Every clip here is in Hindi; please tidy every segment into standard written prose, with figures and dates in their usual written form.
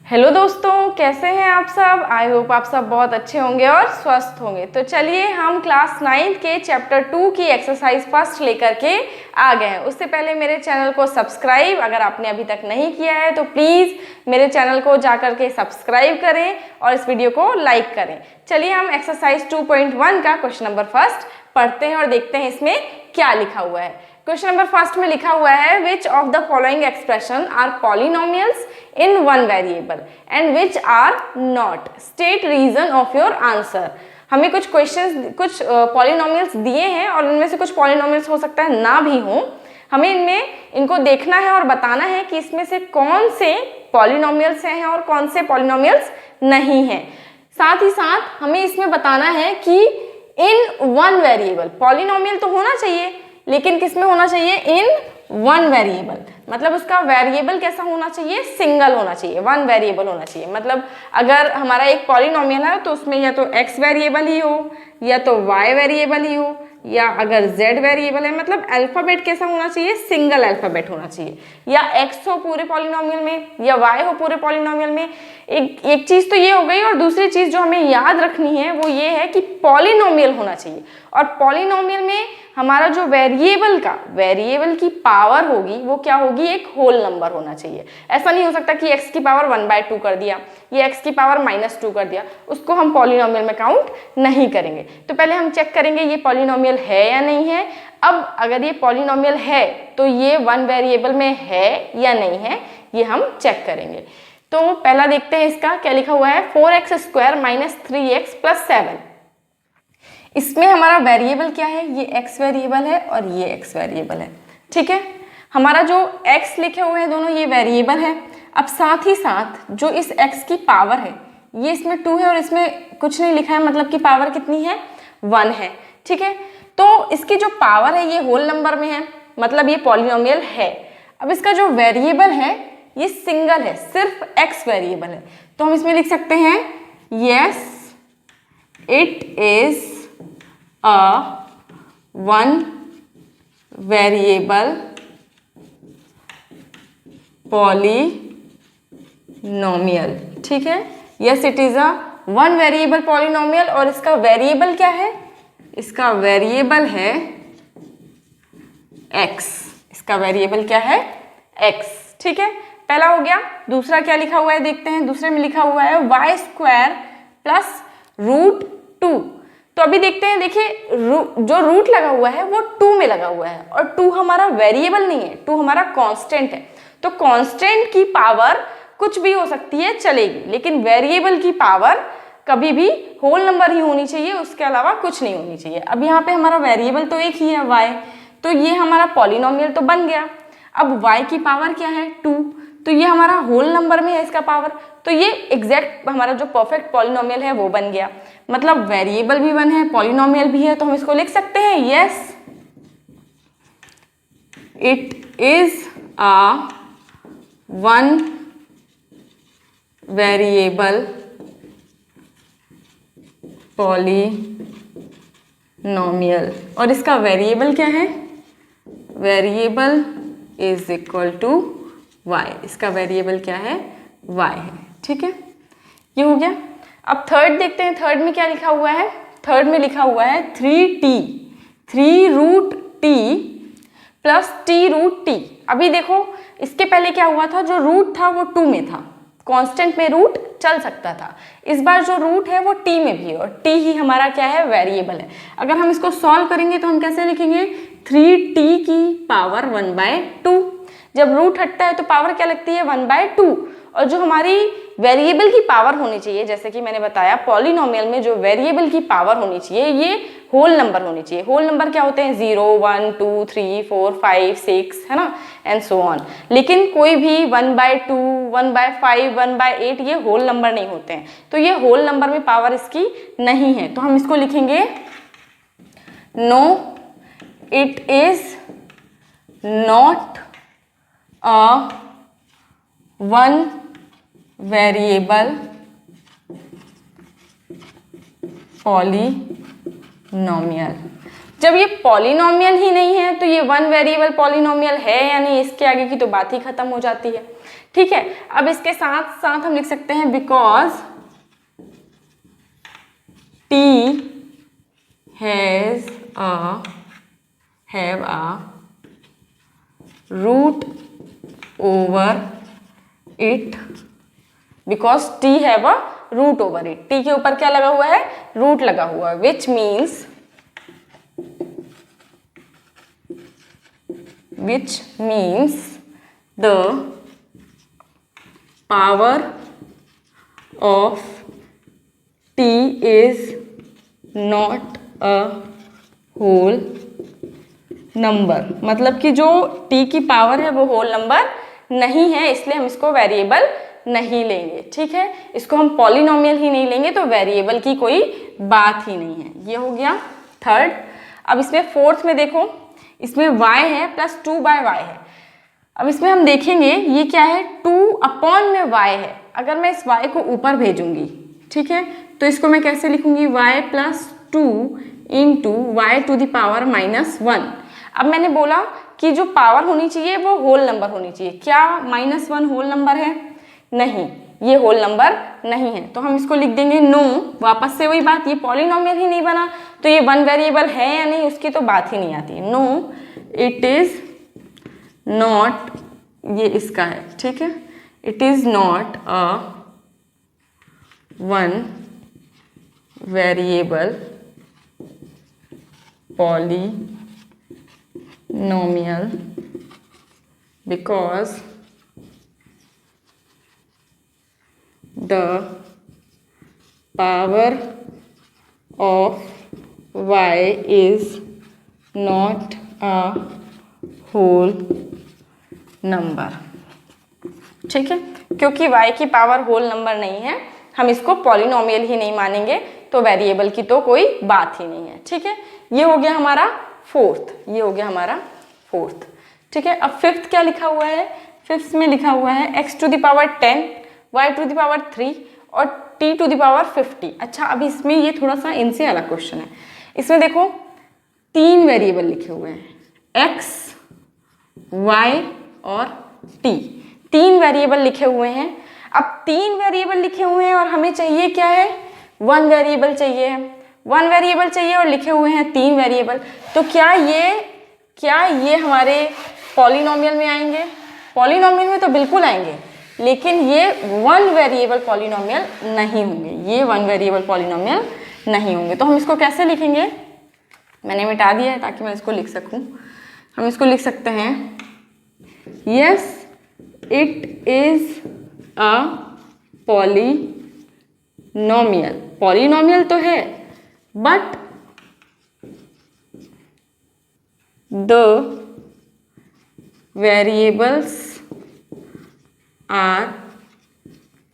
हेलो दोस्तों, कैसे हैं आप सब। आई होप आप सब बहुत अच्छे होंगे और स्वस्थ होंगे। तो चलिए हम क्लास 9 के चैप्टर 2 की एक्सरसाइज फर्स्ट लेकर के आ गए हैं। उससे पहले मेरे चैनल को सब्सक्राइब अगर आपने अभी तक नहीं किया है तो प्लीज़ मेरे चैनल को जा कर के सब्सक्राइब करें और इस वीडियो को लाइक करें। चलिए हम एक्सरसाइज 2.1 का क्वेश्चन नंबर फर्स्ट पढ़ते हैं और देखते हैं इसमें क्या लिखा हुआ है। क्वेश्चन नंबर फर्स्ट में लिखा हुआ है which of the following expression are polynomials in one variable and which are not, state reason of your answer. हमें कुछ कुछ पॉलिनोमियल्स दिए हैं और इनमें से कुछ पॉलिनोमियल्स हो सकता है ना भी हों। हमें इनको देखना है और बताना है कि इसमें से कौन से पॉलिनोमियल्स हैं और कौन से पॉलिनोमियल्स नहीं हैं। साथ ही साथ हमें इसमें बताना है कि इन वन वेरिएबल, पॉलिनोमियल तो होना चाहिए लेकिन किस में होना चाहिए, इन वन वेरिएबल। मतलब उसका वेरिएबल कैसा होना चाहिए, सिंगल होना चाहिए, वन वेरिएबल होना चाहिए। मतलब अगर हमारा एक पॉलिनोमियल है तो उसमें या तो x वेरिएबल ही हो या तो y वेरिएबल ही हो या अगर z वेरिएबल है, मतलब अल्फाबेट कैसा होना चाहिए, सिंगल अल्फाबेट होना चाहिए। या x हो पूरे पॉलिनोमियल में या y हो पूरे पॉलिनोमियल में। एक चीज़ तो ये हो गई और दूसरी चीज़ जो हमें याद रखनी है वो ये है कि पॉलिनोमियल होना चाहिए। और पॉलिनोमियल में हमारा जो वेरिएबल की पावर होगी वो क्या होगी, एक होल नंबर होना चाहिए। ऐसा नहीं हो सकता कि x की पावर 1/2 कर दिया या x की पावर -2 कर दिया, उसको हम पॉलिनोमियल में काउंट नहीं करेंगे। तो पहले हम चेक करेंगे ये पॉलिनोमियल है या नहीं है। अब अगर ये पॉलिनोमियल है तो ये वन वेरिएबल में है या नहीं है, ये हम चेक करेंगे। तो पहला देखते हैं इसका क्या लिखा हुआ है, 4x² - 3x + 7। इसमें हमारा वेरिएबल क्या है, ये x वेरिएबल है और ये x वेरिएबल है। ठीक है, हमारा जो x लिखे हुए हैं दोनों ये वेरिएबल है। अब साथ ही साथ जो इस x की पावर है ये इसमें 2 है और इसमें कुछ नहीं लिखा है, मतलब कि पावर कितनी है, 1 है। ठीक है, तो इसकी जो पावर है ये होल नंबर में है, मतलब ये पॉलिनोमियल है। अब इसका जो वेरिएबल है ये सिंगल है, सिर्फ x वेरिएबल है। तो हम इसमें लिख सकते हैं yes it is a one variable polynomial। ठीक है, yes it is a one variable polynomial और इसका वेरिएबल क्या है, इसका वेरिएबल है x। इसका वेरिएबल क्या है, x। ठीक है, पहला हो गया। दूसरा क्या लिखा हुआ है देखते हैं। दूसरे में लिखा हुआ है y² + √2। तो अभी देखते हैं, देखिए जो रूट लगा हुआ है वो 2 में लगा हुआ है और 2 हमारा वेरिएबल नहीं है, 2 हमारा कांस्टेंट है। तो कांस्टेंट की पावर कुछ भी हो सकती है चलेगी, लेकिन वेरिएबल की पावर कभी भी होल नंबर ही होनी चाहिए, उसके अलावा कुछ नहीं होनी चाहिए। अब यहाँ पे हमारा वेरिएबल तो एक ही है y, तो ये हमारा पॉलिनोमियल तो बन गया। अब y की पावर क्या है, 2, तो ये हमारा होल नंबर में है इसका पावर, तो ये एग्जैक्ट हमारा जो परफेक्ट पॉलिनोमियल है वो बन गया। मतलब वेरिएबल भी 1 है, पॉलिनोमियल भी है, तो हम इसको लिख सकते हैं yes it is a one variable polynomial. और इसका वेरिएबल क्या है, variable is equal to y। इसका वेरिएबल क्या है, y है। ठीक है, ये हो गया। अब थर्ड देखते हैं, थर्ड में क्या लिखा हुआ है। थर्ड में लिखा हुआ है 3t + t√t। अभी देखो इसके पहले क्या हुआ था, जो रूट था वो 2 में था, कांस्टेंट में रूट चल सकता था। इस बार जो रूट है वो t में भी है और t ही हमारा क्या है, वेरिएबल है। अगर हम इसको सॉल्व करेंगे तो हम कैसे लिखेंगे, 3t की पावर 1/2। जब रूट हटता है तो पावर क्या लगती है, 1/2। और जो हमारी वेरिएबल की पावर होनी चाहिए, जैसे कि मैंने बताया पॉलिनोमियल में जो वेरिएबल की पावर होनी चाहिए ये होल नंबर होनी चाहिए। होल नंबर क्या होते हैं, 0 1 2 3 4 5 6, है ना, एंड सो ऑन। लेकिन कोई भी 1/2 1/5 1/8 ये होल नंबर नहीं होते हैं, तो ये होल नंबर में पावर इसकी नहीं है। तो हम इसको लिखेंगे no it is not a one variable polynomial. जब ये पॉलिनोमियल ही नहीं है तो ये वन वेरिएबल पॉलिनोमियल है या नहीं, इसके आगे की तो बात ही खत्म हो जाती है। ठीक है, अब इसके साथ साथ हम लिख सकते हैं because t have a root over it, because t have a root over it, t के ऊपर क्या लगा हुआ है, रूट लगा हुआ है, which means the power of t is not a whole number, मतलब कि जो t की पावर है वो होल नंबर नहीं है, इसलिए हम इसको वेरिएबल नहीं लेंगे। ठीक है, इसको हम पॉलिनोमियल ही नहीं लेंगे, तो वेरिएबल की कोई बात ही नहीं है। ये हो गया थर्ड। अब इसमें फोर्थ में देखो, इसमें y है प्लस 2/y है। अब इसमें हम देखेंगे ये क्या है, 2 में y है। अगर मैं इस y को ऊपर भेजूंगी, ठीक है, तो इसको मैं कैसे लिखूंगी, y plus 2 into y to the power -1। अब मैंने बोला कि जो पावर होनी चाहिए वो होल नंबर होनी चाहिए। क्या -1 होल नंबर है? नहीं, ये होल नंबर नहीं है, तो हम इसको लिख देंगे नो। वापस से वही बात, ये पॉलिनोमियल ही नहीं बना, तो ये वन वेरिएबल है या नहीं उसकी तो बात ही नहीं आती। नो इट इज नॉट, ये इसका है, ठीक है, it is not a one variable polynomial because the power of y is not a whole number। ठीक है, क्योंकि y की पावर होल नंबर नहीं है, हम इसको पॉलिनोमियल ही नहीं मानेंगे, तो वेरिएबल की तो कोई बात ही नहीं है। ठीक है, ये हो गया हमारा फोर्थ, ये हो गया हमारा फोर्थ। ठीक है, अब फिफ्थ क्या लिखा हुआ है, फिफ्थ में लिखा हुआ है x to the power 10, y to the power 3 और t टू द पावर 50। अच्छा, अब इसमें ये थोड़ा सा इनसे अलग क्वेश्चन है। इसमें देखो 3 वेरिएबल लिखे हुए हैं, x, y और t, 3 वेरिएबल लिखे हुए हैं। अब 3 वेरिएबल लिखे हुए हैं और हमें चाहिए क्या है, 1 वेरिएबल चाहिए है, 1 वेरिएबल चाहिए और लिखे हुए हैं 3 वेरिएबल। तो क्या ये हमारे पॉलिनोमियल में आएंगे? पॉलिनोमियल में तो बिल्कुल आएंगे, लेकिन ये 1 वेरिएबल पॉलिनोमियल नहीं होंगे, ये 1 वेरिएबल पॉलिनोमियल नहीं होंगे। तो हम इसको कैसे लिखेंगे, मैंने मिटा दिया है ताकि मैं इसको लिख सकूं। हम इसको लिख सकते हैं, yes it is a polynomial, polynomial तो है, बट द वेरिएबल्स आर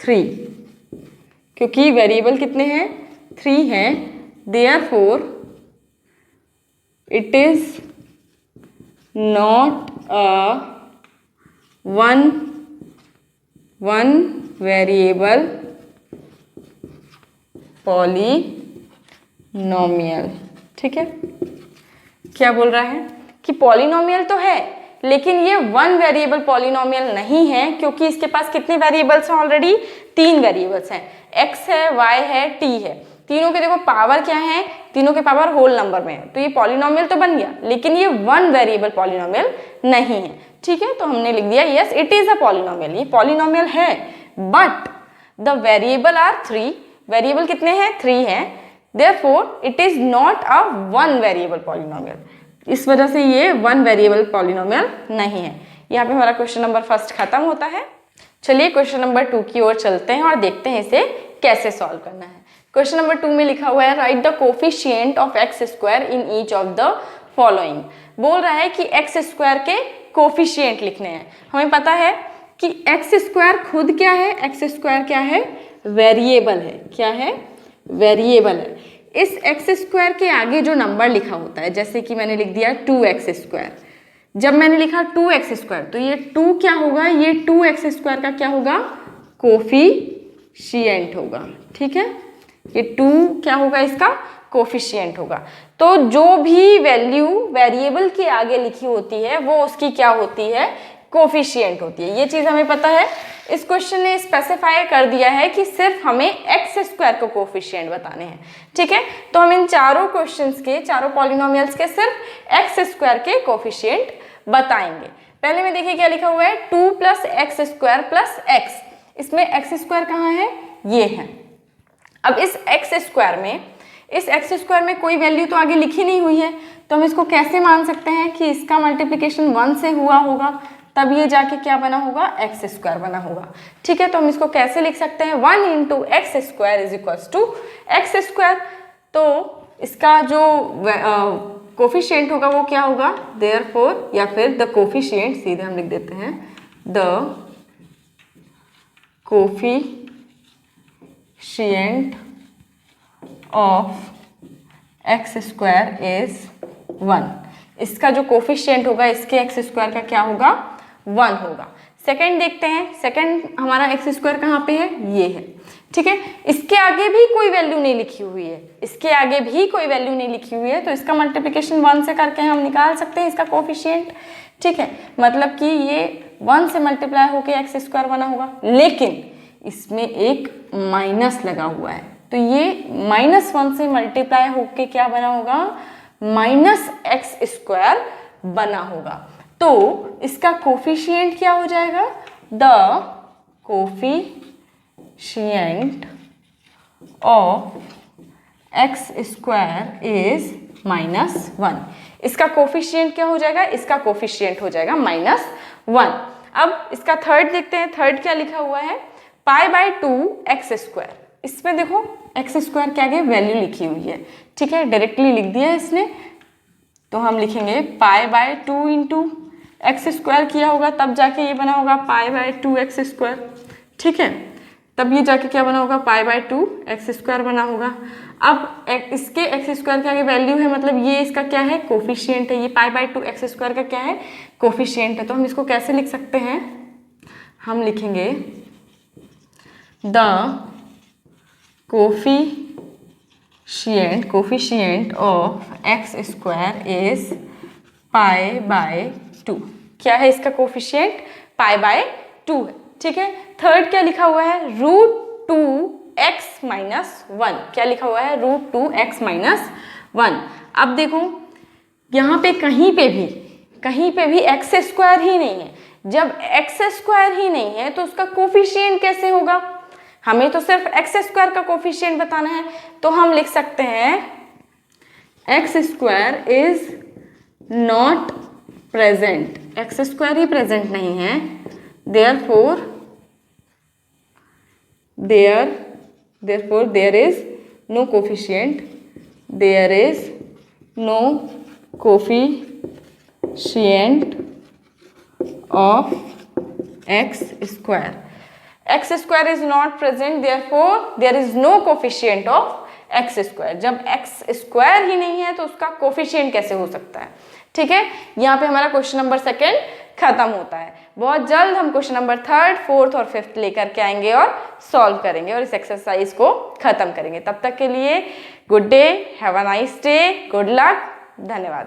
3, क्योंकि वेरिएबल कितने हैं, 3 हैं, therefore it is not a one variable polynomial. ठीक है, क्या बोल रहा है कि पॉलिनोमियल तो है, लेकिन ये 1 वेरिएबल पॉलिनोमियल नहीं है, क्योंकि इसके पास कितने वेरिएबल्स हैं, ऑलरेडी 3 वेरिएबल्स हैं, x है, y है, t है। तीनों के देखो पावर क्या है, तीनों के पावर होल नंबर में है, तो ये पॉलिनोमियल तो बन गया, लेकिन ये 1 वेरिएबल पॉलिनोमियल नहीं है। ठीक है, तो हमने लिख दिया yes it is a polynomial, ये पॉलिनोमियल है, but the variable are 3, variable कितने हैं, 3 हैं, therefore it is not a 1 variable polynomial, इस वजह से ये 1 वेरिएबल पॉलिनोमियल नहीं है। यहाँ पे हमारा क्वेश्चन नंबर फर्स्ट खत्म होता है। चलिए क्वेश्चन नंबर 2 की ओर चलते हैं और देखते हैं इसे कैसे सॉल्व करना है। क्वेश्चन नंबर 2 में लिखा हुआ है right the coefficient of x square in each of the following. बोल रहा है कि एक्स स्क्वायर के कोफिशिएंट लिखने हैं। हमें पता है कि एक्स स्क्वायर खुद क्या है, एक्स स्क्वायर क्या है, वेरिएबल है। क्या है, वेरिएबल है। इस एक्स स्क्वायर के आगे जो नंबर लिखा होता है, जैसे कि मैंने लिख दिया 2x स्क्वायर, जब मैंने लिखा 2x स्क्वायर तो ये 2 क्या होगा, ये 2x स्क्वायर का क्या होगा, कोफिशिएंट होगा। ठीक है, ये 2 क्या होगा, इसका कोफिशिएंट होगा। तो जो भी वैल्यू वेरिएबल के आगे लिखी होती है वो उसकी क्या होती है, कोफिशिएंट होती है। ये चीज़ हमें पता है। इस क्वेश्चन ने स्पेसिफाई कर दिया है कि सिर्फ हमें एक्स स्क्वायर को कोफिशिएंट बताने हैं, ठीक है। तो हम इन चारों क्वेश्चंस के, चारों पॉलिनोमियल्स के सिर्फ एक्स स्क्वायर के कोफिशिएंट बताएंगे। पहले में देखिए क्या लिखा हुआ है, 2 + x² + x। इसमें एक्स स्क्वायर कहाँ है, ये है। अब इस एक्स स्क्वायर में कोई वैल्यू तो आगे लिखी नहीं हुई है, तो हम इसको कैसे मान सकते हैं कि इसका मल्टीप्लिकेशन 1 से हुआ होगा, तब ये जाके क्या बना होगा, एक्स स्क्वायर बना होगा, ठीक है। तो हम इसको कैसे लिख सकते हैं, 1 × x² = x²। तो इसका जो कोफिशिएंट होगा वो क्या होगा, देयरफॉर, या फिर द कोफिशिएंट, सीधे हम लिख देते हैं, the coefficient of x² is 1। इसका जो कोफिशिएंट होगा इसके x² का क्या होगा, 1 होगा। सेकंड देखते हैं, सेकंड हमारा x² कहाँ पे है, ये है, ठीक है। इसके आगे भी कोई वैल्यू नहीं लिखी हुई है, इसके आगे भी कोई वैल्यू नहीं लिखी हुई है, तो इसका मल्टीप्लिकेशन 1 से करके हम निकाल सकते हैं इसका कोफिशिएंट, ठीक है। मतलब कि ये 1 से मल्टीप्लाई होके x² बना होगा, लेकिन इसमें एक माइनस लगा हुआ है, तो ये -1 से मल्टीप्लाई होके क्या बना होगा, -x² बना होगा। तो इसका कोफिशिएंट क्या हो जाएगा, the coefficient of x² is -1। इसका कोफिशिएंट क्या हो जाएगा, इसका कोफिशिएंट हो जाएगा -1। अब इसका थर्ड देखते हैं, थर्ड क्या लिखा हुआ है, π/2 x²। इसमें देखो x² के आगे वैल्यू लिखी हुई है, ठीक है, डायरेक्टली लिख दिया है इसने। तो हम लिखेंगे π/2 × x² किया होगा, तब जाके ये बना होगा π/2 x², ठीक है। तब ये जाके क्या बना होगा, π/2 x² बना होगा। अब इसके x² के आगे वैल्यू है, मतलब ये इसका क्या है, कोफिशिएंट है, ये π/2 x² का क्या है, कोफिशिएंट है। तो हम इसको कैसे लिख सकते हैं, हम लिखेंगे the coefficient of x² is π/2। क्या है इसका कोफिशिएंट, π/2 है, ठीक है। थर्ड क्या लिखा हुआ है, √2x - 1। क्या लिखा हुआ है, √2x - 1। अब देखो यहाँ पे कहीं पे भी x² ही नहीं है। जब x² ही नहीं है तो उसका कोफिशिएंट कैसे होगा, हमें तो सिर्फ x² का कोफिशिएंट बताना है। तो हम लिख सकते हैं x² is not present, x² he present नहीं है, therefore there is no coefficient, there is no coefficient of x². x² is not present, therefore there is no coefficient of x²। जब x² ही नहीं है तो उसका कोफिशिएंट कैसे हो सकता है, ठीक है। यहाँ पे हमारा क्वेश्चन नंबर 2 खत्म होता है। बहुत जल्द हम क्वेश्चन नंबर 3, 4 और 5 लेकर के आएंगे और सॉल्व करेंगे और इस एक्सरसाइज को खत्म करेंगे। तब तक के लिए good day, have a nice day, good luck, धन्यवाद।